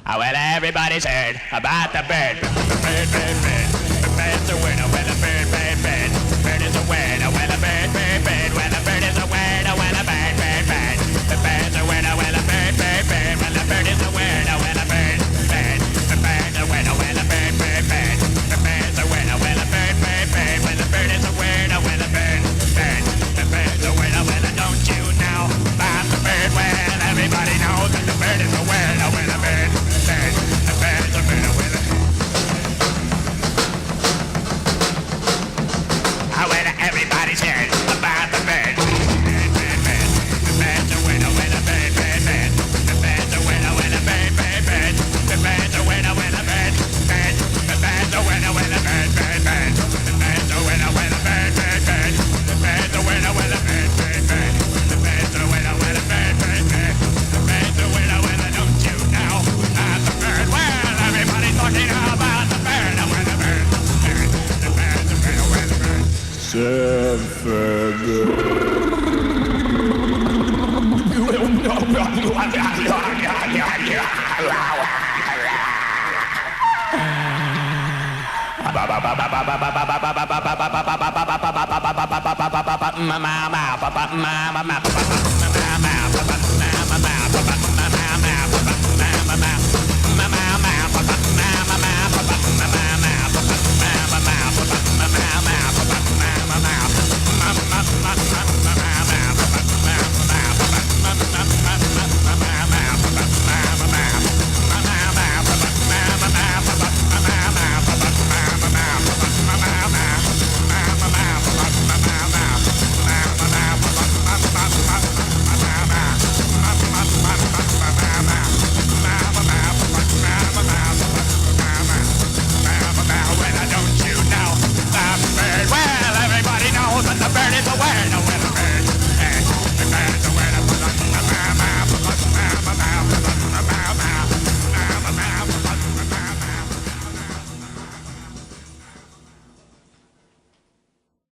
Well, everybody's heard about the bird. Bird, bird, bird. The bird's a winner. Well, a bird, bird, bird. Bird is a winner. Well, a bird, bird, bird. Well, a bird is a winner. Well, a bird, bird, bird. The bird's a winner. Well, a bird, bird, bird. Well, a bird is a winner. Well, a bird, bird. The bird's a winner. Well, a bird, bird, bird. The bird's a winner. Well, a bird, bird, bird. Well, the bird is a winner. Well, a bird, bird. The bird's a winner. Well, don't you know about the bird? Well, everybody knows that the bird is a winner. Well, a bird, bird. The bird's a winner. Well, everybody's heard about the bird. Bird, bird, bird. The bird's a winner. Well, a bird, bird, bird. The bird's a winner. Well, a bird, bird, bird. The bird's a winner. Well, a bird, bird. The bird's a winner. Well, a bird, bird, bird. The bird's a winner. Well, a bird, bird, bird. The bird's a winner. Well, a bird, bird, bird. The bird's a winner. Well, a bird, bird, bird. The bird's a winner. Well, don't you know about the bird? Well, everybody's talking about the bird. Well, the bird, bird. The bird's a winner. Well, the bird.